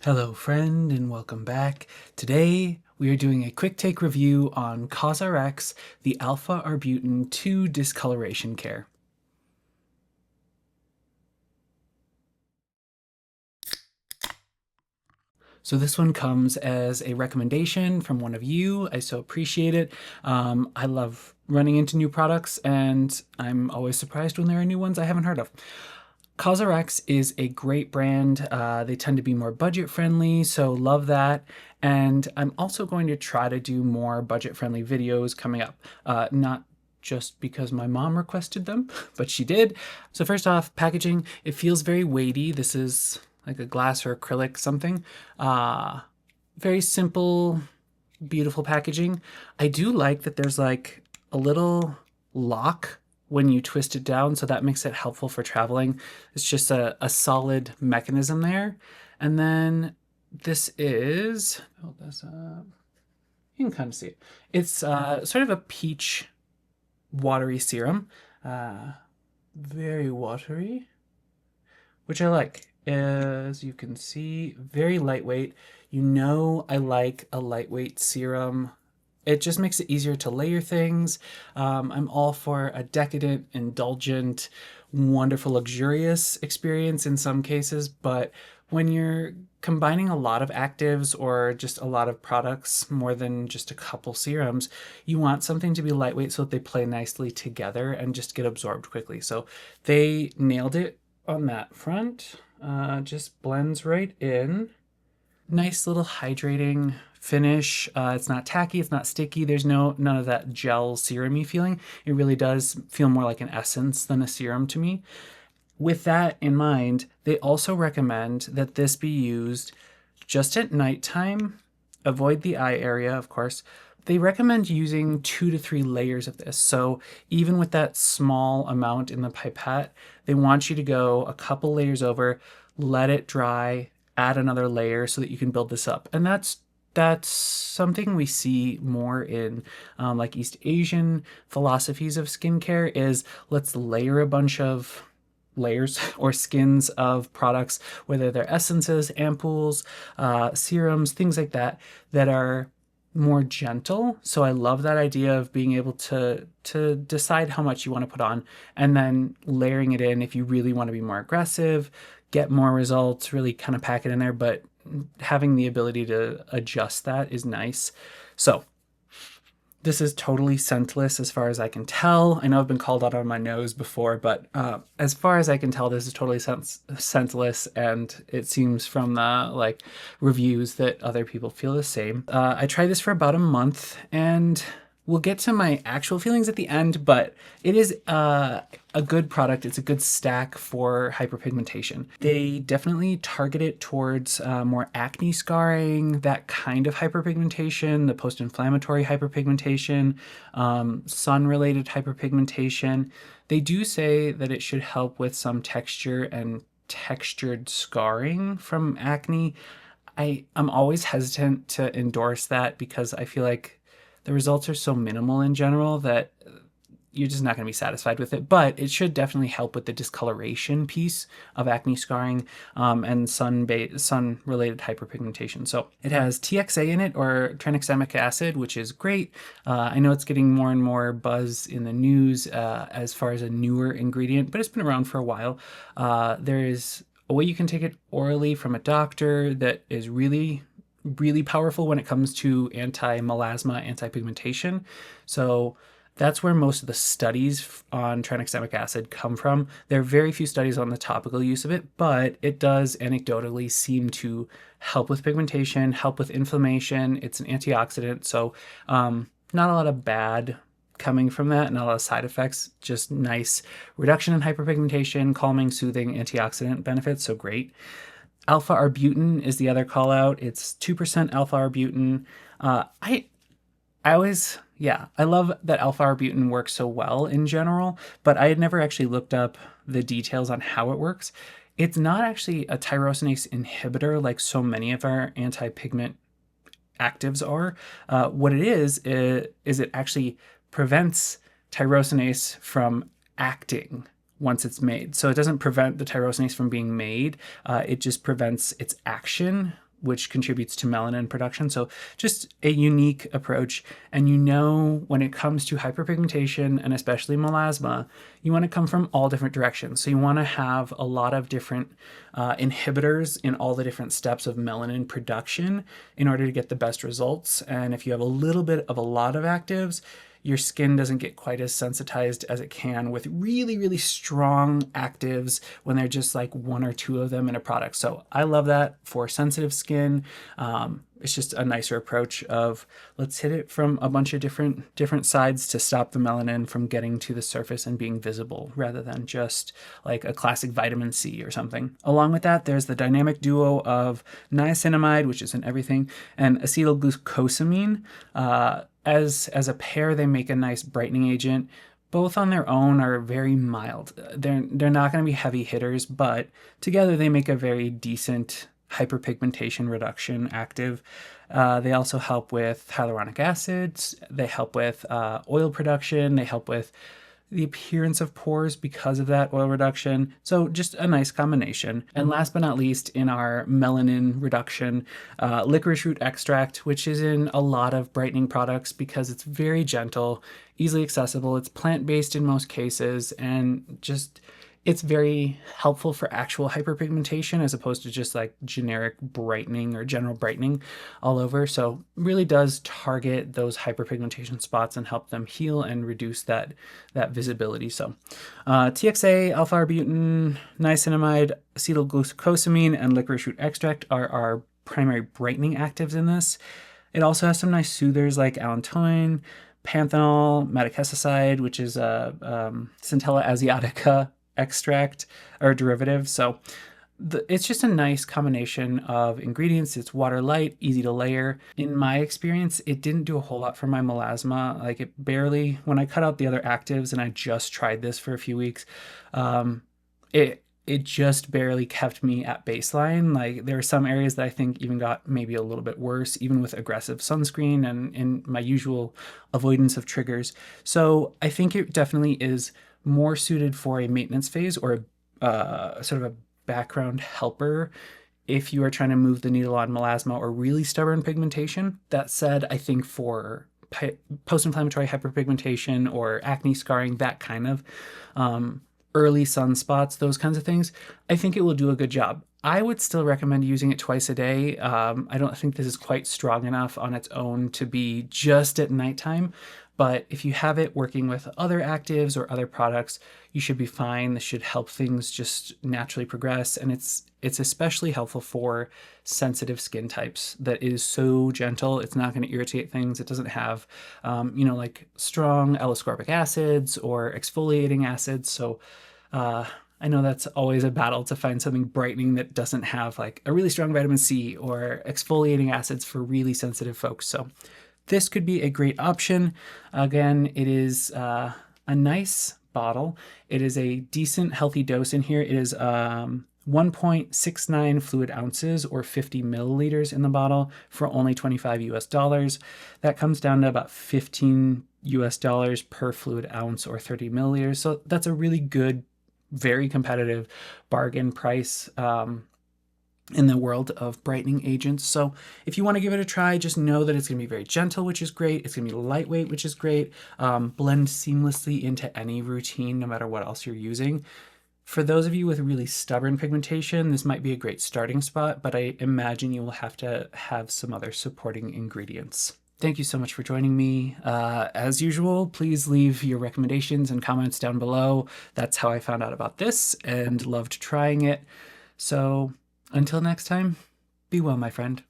Hello friend and welcome back. Today we are doing a quick take review on Cosrx The Alpha-Arbutin 2 Discoloration Care. So this one comes as a recommendation from one of you. I so appreciate it. I love running into new products and I'm always surprised when there are new ones I haven't heard of. Cosrx is a great brand. They tend to be more budget friendly, so love that. And I'm also going to try to do more budget friendly videos coming up. Not just because my mom requested them, but she did. So first off, packaging, it feels very weighty. This is like a glass or acrylic something. Very simple, beautiful packaging. I do like that there's like a little lock when you twist it down, so that makes it helpful for traveling. It's just a solid mechanism there. And then this is, hold this up, you can kind of see it. It's sort of a peach watery serum, very watery, which I like. As you can see, very lightweight. You know I like a lightweight serum. It just makes it easier to layer things. I'm all for a decadent, indulgent, wonderful, luxurious experience in some cases, but when you're combining a lot of actives or just a lot of products, more than just a couple serums, you want something to be lightweight so that they play nicely together and just get absorbed quickly. So they nailed it on that front. Just blends right in. Nice little hydrating finish. It's not tacky, it's not sticky. There's none of that gel serum-y feeling. It really does feel more like an essence than a serum to me. With that in mind, they also recommend that this be used just at nighttime. Avoid the eye area, of course. They recommend using 2 to 3 layers of this. So even with that small amount in the pipette, they want you to go a couple layers over, let it dry, add another layer so that you can build this up. And that's something we see more in like East Asian philosophies of skincare is let's layer a bunch of layers or skins of products, whether they're essences, ampoules, serums, things like that, that are more gentle. So I love that idea of being able to decide how much you want to put on and then layering it in if you really want to be more aggressive, get more results, really kind of pack it in there, but having the ability to adjust that is nice. So this is totally scentless as far as I can tell. I know I've been called out on my nose before, but as far as I can tell, this is totally scentless, and it seems from the reviews that other people feel the same. I tried this for about a month, and we'll get to my actual feelings at the end, but it is a good product. It's a good stack for hyperpigmentation. They definitely target it towards more acne scarring, that kind of hyperpigmentation, the post-inflammatory hyperpigmentation, sun-related hyperpigmentation. They do say that it should help with some texture and textured scarring from acne. I'm always hesitant to endorse that because I feel like the results are so minimal in general that you're just not going to be satisfied with it, but it should definitely help with the discoloration piece of acne scarring and sun-related hyperpigmentation. So it has TXA in it, or tranexamic acid, which is great. I know it's getting more and more buzz in the news as far as a newer ingredient, but it's been around for a while. There is a way you can take it orally from a doctor that is really powerful when it comes to anti-melasma, anti-pigmentation. So that's where most of the studies on tranexamic acid come from. There are very few studies on the topical use of it, but it does anecdotally seem to help with pigmentation, help with inflammation. It's an antioxidant, so not a lot of bad coming from that, not a lot of side effects, just nice reduction in hyperpigmentation, calming, soothing, antioxidant benefits, so great. Alpha-Arbutin is the other call out. It's 2% alpha-arbutin. I love that alpha-arbutin works so well in general, but I had never actually looked up the details on how it works. It's not actually a tyrosinase inhibitor like so many of our anti-pigment actives are. What it is it actually prevents tyrosinase from acting once it's made. So it doesn't prevent the tyrosinase from being made. It just prevents its action which contributes to melanin production. So just a unique approach. And you know, when it comes to hyperpigmentation and especially melasma, you want to come from all different directions. So you want to have a lot of different inhibitors in all the different steps of melanin production in order to get the best results. And if you have a little bit of a lot of actives, your skin doesn't get quite as sensitized as it can with really, really strong actives when they're just like one or two of them in a product. So I love that for sensitive skin. It's just a nicer approach of let's hit it from a bunch of different sides to stop the melanin from getting to the surface and being visible, rather than just like a classic vitamin C or something. Along with that, there's the dynamic duo of niacinamide, which is in everything, and acetylglucosamine. As a pair, they make a nice brightening agent. Both on their own are very mild. They're not going to be heavy hitters, but together they make a very decent hyperpigmentation reduction active. They also help with hyaluronic acids. They help with oil production. They help with the appearance of pores because of that oil reduction. So just a nice combination. And last but not least, in our melanin reduction, licorice root extract, which is in a lot of brightening products because it's very gentle, easily accessible. It's plant-based in most cases, and just it's very helpful for actual hyperpigmentation as opposed to just like generic brightening or general brightening all over. So really does target those hyperpigmentation spots and help them heal and reduce that visibility. So TXA, alpha-arbutin, niacinamide, acetylglucosamine, and licorice root extract are our primary brightening actives in this. It also has some nice soothers like allantoin, panthenol, madecassoside, which is Centella asiatica extract or derivative. So it's just a nice combination of ingredients. It's water light, easy to layer. In my experience, it didn't do a whole lot for my melasma. Like it barely, when I cut out the other actives and I just tried this for a few weeks, it just barely kept me at baseline. Like there are some areas that I think even got maybe a little bit worse, even with aggressive sunscreen and my usual avoidance of triggers. So I think it definitely is more suited for a maintenance phase or sort of a background helper if you are trying to move the needle on melasma or really stubborn pigmentation. That said, I think for post-inflammatory hyperpigmentation or acne scarring, that kind of early sunspots, those kinds of things, I think it will do a good job. I would still recommend using it twice a day. I don't think this is quite strong enough on its own to be just at nighttime. But if you have it working with other actives or other products, you should be fine. This should help things just naturally progress. And it's especially helpful for sensitive skin types that is so gentle. It's not going to irritate things. It doesn't have, like strong L-ascorbic acids or exfoliating acids. So I know that's always a battle to find something brightening that doesn't have like a really strong vitamin C or exfoliating acids for really sensitive folks. So this could be a great option. Again, it is a nice bottle. It is a decent, healthy dose in here. It is 1.69 fluid ounces or 50 milliliters in the bottle for only $25 US. That comes down to about $15 US per fluid ounce or 30 milliliters. So that's a really good, very competitive bargain price in the world of brightening agents. So if you want to give it a try, just know that it's going to be very gentle, which is great. It's going to be lightweight, which is great. Blend seamlessly into any routine, no matter what else you're using. For those of you with really stubborn pigmentation, this might be a great starting spot, but I imagine you will have to have some other supporting ingredients. Thank you so much for joining me. As usual, please leave your recommendations and comments down below. That's how I found out about this and loved trying it. So until next time, be well, my friend.